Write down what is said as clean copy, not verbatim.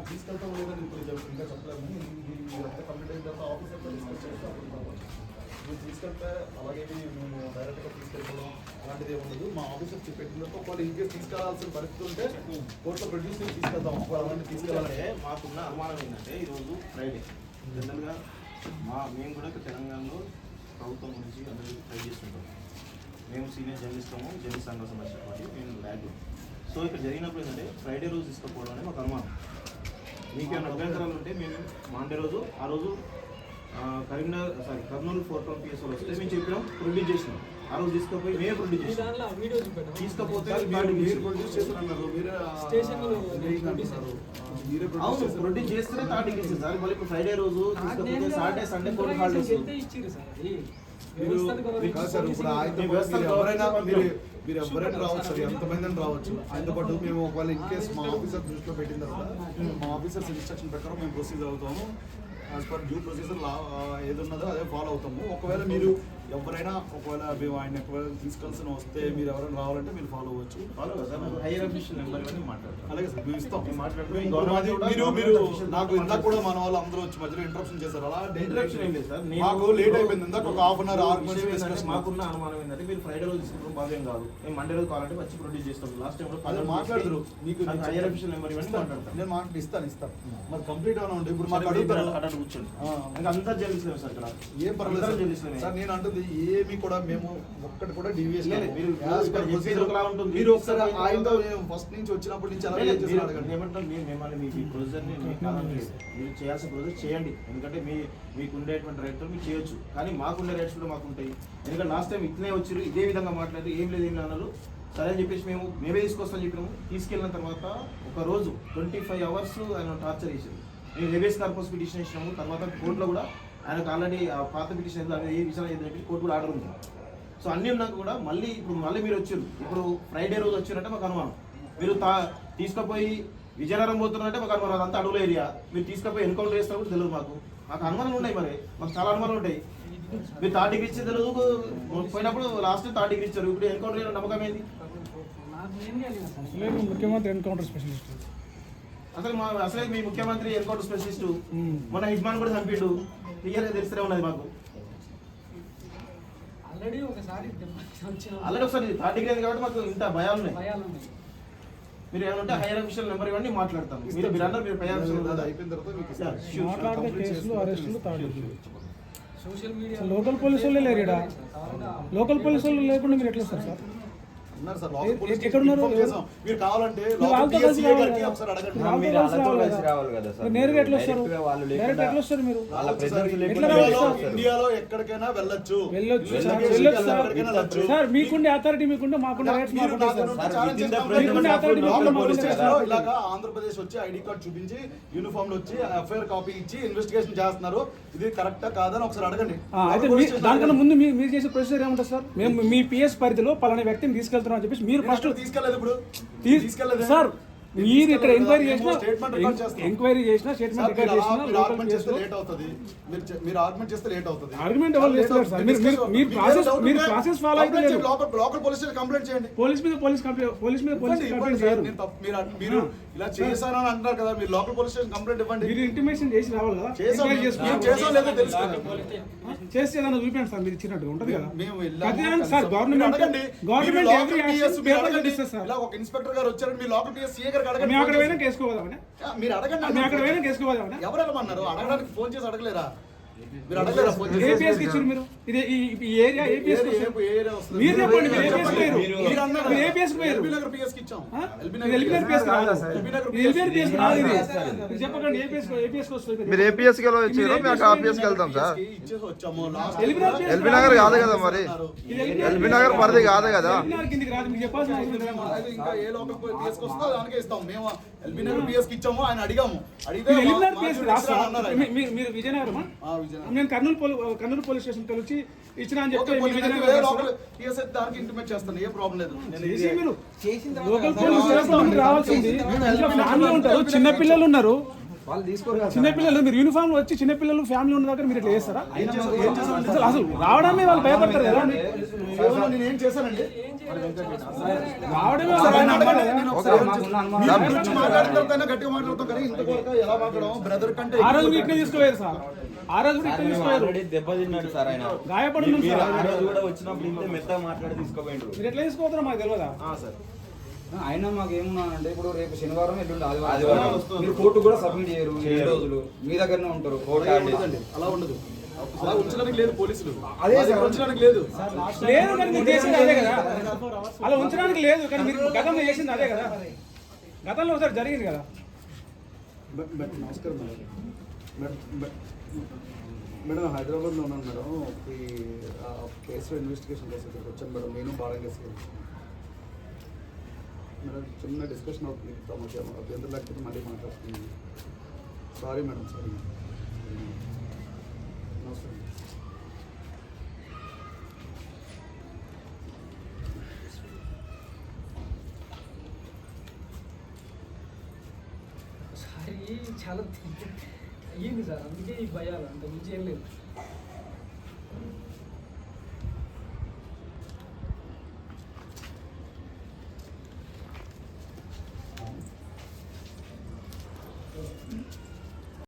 తీసుకెళ్తాం లేదని ఇంకా చెప్పలేదు. ఇదంతా కంప్లీట్ అయిన తర్వాత ఆఫీసర్తో డిస్కస్ చేస్తాం. మీరు తీసుకెళ్తే అలాగే మేము డైరెక్ట్గా తీసుకెళ్ళిపోవడం అలాంటిది ఉండదు. మా ఆఫీసర్ పెట్టిన తర్వాత ఒకవేళ ఇంకేస్ తీసుకెళ్లాల్సిన పరిస్థితి ఉంటే కోర్టులో ప్రొడ్యూస్ చేసి తీసుకెళ్తాం. అలాంటి తీసుకెళ్ళాలంటే మాకున్న అనుమానం ఏంటంటే ఈరోజు ఫ్రైడే జనరల్గా మేము కూడా ఇక్కడ తెలంగాణలో ప్రభుత్వం గురించి అందరికీ ట్రై చేస్తుంటాం. మేము సీనియర్ జర్నలిస్టాము, జర్నలిస్ట్ సంఘ సంబంధించిన పార్టీ మేము ల్యాగ్. సో ఇక్కడ జరిగినప్పుడు ఏంటంటే ఫ్రైడే రోజు తీసుకుపోవడం అనేది మాకు అనుమానం. మీకేమైనా అభ్యంతరాలు ఉంటే మేము మండే రోజు ఆ రోజు కర్నూలు 4 PSలో వస్తే మేము చెప్పినాం, ప్రొడ్యూస్ చేసినాం. ఆ రోజు తీసుకుపోయి మేము ప్రొడ్యూస్ చేసినాం. తీసుకపోతే ప్రొడ్యూస్ చేస్తేనే థర్టీకి ఇచ్చింది సార్. మళ్ళీ ఇప్పుడు ఫ్రైడే రోజు తీసుకపోతే సాటర్డే సండే కోర్టు హాలిడేస్. మీరు ఎవరైనా రావచ్చు సార్, ఎంతమంది అని రావచ్చు. ఆయనతో పాటు మేము ఒకవేళ ఇన్ కేసు మా ఆఫీసర్ దృష్టిలో పెట్టిన తర్వాత మా ఆఫీసర్స్ ఇన్స్ట్రక్షన్ ప్రకారం మేము ప్రొసీజ్ అవుతాము. యాజ్ పర్ డ్యూ ప్రొసీజర్ ఏది ఉన్నదో అదే ఫాలో అవుతాము. ఒకవేళ మీరు ఎవరైనా ఒకవేళ మేము ఆయన ఒకవేళ తీసుకెళ్ళాల్సిన వస్తే మీరు ఎవరైనా రావాలంటే మీరు ఫాలో అవ్వచ్చు. హైయర్ అఫీషియల్ నెంబర్ ఇవన్నీ మాట్లాడతాం. అలాగే సార్ మేము ఇస్తాం. మీరు నాకు ఇందాక కూడా మన వాళ్ళు అందరూ వచ్చి మధ్యలో ఇంటరప్షన్ చేశారు. అలా ఇంటరప్షన్ ఏం లేదు సార్, మాకు లేట్ అయిపోయింది. ఇందాక ఒక హాఫ్ అన్ అవర్ మాకున్న అనుమానం ఏంటంటే మీరు ఫ్రైడే రోజు తీసుకుంటాం బాగా కాదు, మేము మండే రోజు కావాలంటే వచ్చి ప్రొడ్యూస్ చేస్తాం. లాస్ట్ టైం కూడా మాట్లాడరు. మీకు హైయర్ అఫీషియల్ నెంబర్ ఇవన్నీ మాట్లాడతాం. నేను ఇస్తాను. మరి కంప్లీట్ అవునా ఉంటే ఇప్పుడు మాకు అడుగుతారు అక్కడ కూర్చోండి. ఇంకా అంతా జర్నలిస్టులే సార్ ఇక్కడ. ఏం పర్వాలేదు జర్నలిస్టులే సార్. నేను అంటుంది ఏమి కూడా మేము ఒక్కటి కూడా డివియేషన్ లేదు. మీరు ఒకసారి ఆయనతో ఫస్ట్ నుంచి వచ్చినప్పటి నుంచి అలా ఏమంటారు మిమ్మల్ని మీకు ఈ ప్రొసీజర్ని మీరు చేయాల్సిన ప్రొసీజర్ చేయండి. ఎందుకంటే మీకు ఉండేటువంటి రైట్తో మీకు చేయొచ్చు, కానీ మాకుండే రైట్స్ కూడా మాకు ఉంటాయి. ఎందుకంటే లాస్ట్ టైం ఇట్లనే వచ్చారు, ఇదే విధంగా మాట్లాడి ఏం లేదు అన్నారు. సరే అని చెప్పేసి మేమే తీసుకొస్తామని చెప్పినాము. తీసుకెళ్ళిన తర్వాత ఒక రోజు 25 hours ఆయన టార్చర్ చేశారు. మేము హెబియస్ కార్పస్ పిటిషన్ ఇచ్చినాము. తర్వాత కోర్టులో కూడా ఆయనకు ఆల్రెడీ పాత పిటిషన్ ఏ విషయాలు ఏదో చెప్పి కోర్టు కూడా ఆర్డర్ ఉంది. సో అన్నీ ఉన్నాక కూడా మళ్ళీ మీరు వచ్చారు. ఇప్పుడు ఫ్రైడే రోజు వచ్చారంటే మాకు అనుమానం. మీరు తీసుకుపోయి విజయనగరం పోతున్నారంటే మాకు అనుమానం. అదంతా అడవుల ఏరియా. మీరు తీసుకుపోయి ఎన్కౌంటర్ చేస్తున్నా కూడా తెలియదు మాకు అనుమానాలు ఉన్నాయి. మరి మాకు చాలా అనుమానాలు ఉంటాయి. మీరు 3 degree ఇచ్చే తెలుగు పోయినప్పుడు లాస్ట్ 3 degree ఇచ్చారు. ఇప్పుడు ఎన్కౌంటర్ చేయడం నమ్మకం ఏంది? ముఖ్యమంత్రి ఎన్కౌంటర్ స్పెషలిస్ట్ అసలే మీ ముఖ్యమంత్రి ఎన్కౌంటర్ స్పెషలిస్టు. మన హిజ్మాన్ కూడా చంపిండు. క్లియర్గా తెలుస్తూనే ఉన్నది మాకు. ఆల్రెడీ ఒకసారి 3 degree అయింది కాబట్టి మాకు ఇంత భయాలు ఉన్నాయి. మీరు ఏమంటే హైయర్ అఫీషియల్ నెంబర్ ఇవన్నీ మాట్లాడతాం. మీరు అందరూ మీరు అయిపోయిన తర్వాత లోకల్ పోలీసు వాళ్ళే లేరు ఇక్కడ. లోకల్ పోలీసు వాళ్ళు లేకుండా మీరు ఎట్లా వస్తారు సార్? ఎక్కడ ఉన్నారు? మీరు కావాలంటే నేరుగా ఎట్లా వస్తారు? డైరెక్ట్ ఎట్లా వస్తారు మీరు? ఇండియాలో ఎక్కడికైనా వెళ్ళొచ్చు సార్. మీకుండే అథారిటీ మీకుండే, మాకుండే రైట్స్ ఇలాగా ఆంధ్రప్రదేశ్ వచ్చి ఐడి కార్డ్ చూపించి యూనిఫామ్ లో వచ్చి ఎఫ్ఐఆర్ కాపీ ఇచ్చి ఇన్వెస్టిగేషన్ చేస్తున్నారు. ఇది కరెక్టా కాదని ఒకసారి అడగండి. అయితే దానికన్నా ముందు మీరు చేసే ప్రొసీజర్ ఏమంటారు సార్? మేము మీ పిఎస్ పరిధిలో పలానా వ్యక్తిని తీసుకెళ్తున్నాం అని చెప్పేసి మీరు ఫస్ట్ తీసుకెళ్ళలేదు. ఇప్పుడు సార్ మీరు ఇక్కడ ఎంక్వైరీ చేసినా స్టేట్మెంట్ రికార్డ్ చేసినా ఆర్గ్యుమెంట్ చేస్తే లేట్ అవుతుంది. మీరు ఆర్గ్యుమెంట్ చేస్తే లేట్ అవుతుంది. ఆర్గ్యుమెంట్ ఎవరు చేస్తారు సార్? మీరు ప్రాసెస్ ఫాలో అయితే లోకల్ పోలీస్ స్టేషన్ కంప్లైంట్ చేయండి. పోలీస్ మీద పోలీస్ కంప్లైంట్ సార్. మీరు ఇలా చేశారని అంటారు కదా, మీరు లోకల్ పోలీస్ స్టేషన్ కంప్లైంట్ ఇవ్వండి. మీరు ఇంటిమేషన్ చేసి రావాలి కదా. చేసి ఏదైనా చూపించండి సార్. మీరు ఇచ్చినట్టుగా ఉంటుంది కదా. సార్ గవర్నమెంట్ ఒక ఇన్స్పెక్టర్ గారు వచ్చారని మీ లోకల్ పిఎస్ సీఏ గారు అడగండి. మేము అక్కడ పోయినా కేసుకోదామని మీరు అడగండి. ఎవరు వెళ్ళమన్నారు? అడగడానికి ఫోన్ చేసి అడగలేరా? మీరు అడగలేరా? ఏపీఎస్కి ఇచ్చారు మీరు. ఇది ఈ ఏరియా ఏపీఎస్ మీరు చెప్పండి. మీరు ఏపీఎస్ పోయారు. ఎల్బీ నగర్ పిఎస్కి ఇచ్చాం. చెప్పకండి. ఏపీఎస్కి వస్తుంది. మీరు ఏపీఎస్కి వచ్చారు, మేము ఆర్పీఎస్కి వెళ్తాం సార్. ఎల్బీ నగర్ కాదు కదా, మరి ఎల్బీ నగర్ పరిధి కాదు కదా. ఇంకా ఏ లోకల్ పిఎస్కి వస్తుందో దానికే ఇస్తాం. మేము ఎల్బీ నగర్ పిఎస్కి ఇచ్చాము. ఆయన అడిగాము. అడిగితే మీరు విజయనగరమా? నేను కర్నూలు పోలీస్ స్టేషన్ వచ్చి ఇచ్చిన అని చెప్తే దానికి ఇంటిమేట్ చేస్తాను. ఏ ప్రాబ్లం లేదు. లోకల్ పోలీస్ రావాల్సింది. ఫ్యామిలీ ఉంటారు, చిన్నపిల్లలు ఉన్నారు. చిన్నపిల్లలు మీరు యూనిఫామ్ వచ్చి చిన్నపిల్లలు ఫ్యామిలీ ఉన్న దగ్గర మీరు ఇట్లా చేస్తారా? అసలు రావడమే వాళ్ళు భయపడతారు కదా. నేను ఏం చేశానండి? రావడమే సార్, ఆయన అడగండి. కదా. నేను ఒకసారి మీ గురించి మాట్లాడిన తర్వాత గట్టిగా మాట్లాడతాం కానీ ఇంతవరకు ఎలా మాట్లాడడం బ్రదర్ కంటే ఆ రోజు కూడా ఇట్లా తీసుకోలేదు సార్, ఆ రోజు కూడా ఇట్లా తీసుకోలేదు, ఆల్రెడీ దెబ్బతిన్నాడు సార్ ఆయన. గాయపడి ఉన్నాడు మీరు సార్. ఆ రోజు కూడా వచ్చినప్పుడు ఇంతే మెత్తగా మాట్లాడి తీసుకోపోయిండ్రు. మీరు ఎట్లా తీసుకోవద్దో మాకు తెలియదా? సార్ అయినా మాకు ఏమున్నా అంటే ఇప్పుడు రేపు శనివారం ఎల్లుండి ఆదివారం ఆదివారం వస్తుంది. మీరు కోర్టు కూడా సబ్మిట్ చేయరు, 2 రోజులు మీ దగ్గరనే ఉంటారు. అలా ఉండదండి, అలా ఉండదు, అలా ఉంచడానికి లేదు పోలీసులు, అదే అదే సార్. ఉంచడానికి లేదు. లేదు కానీ మీరు చేసింది అదే కదా, అలా ఉంచడానికి లేదు కానీ మీరు గతంలో చేసింది అదే కదా, గతంలో ఒకసారి జరిగింది కదా. నమస్కారం మేడం, హైదరాబాద్లో ఉన్నాను మేడం. ఈ కేసులో ఇన్వెస్టిగేషన్ కేసు ఇక్కడికి వచ్చాను మేడం, నేను బాగా కేసు మేడం. చిన్న డిస్కషన్ అవుతుంది సమస్య, అభ్యంతరం లేకపోతే మళ్ళీ మాట్లాడుతున్నాను. Sorry madam, sorry madam. నమస్కారం. సారీ చాలా అయ్యింది సార్, అందుకే ఈ భయాలు అంత మించి ఏం లేదు.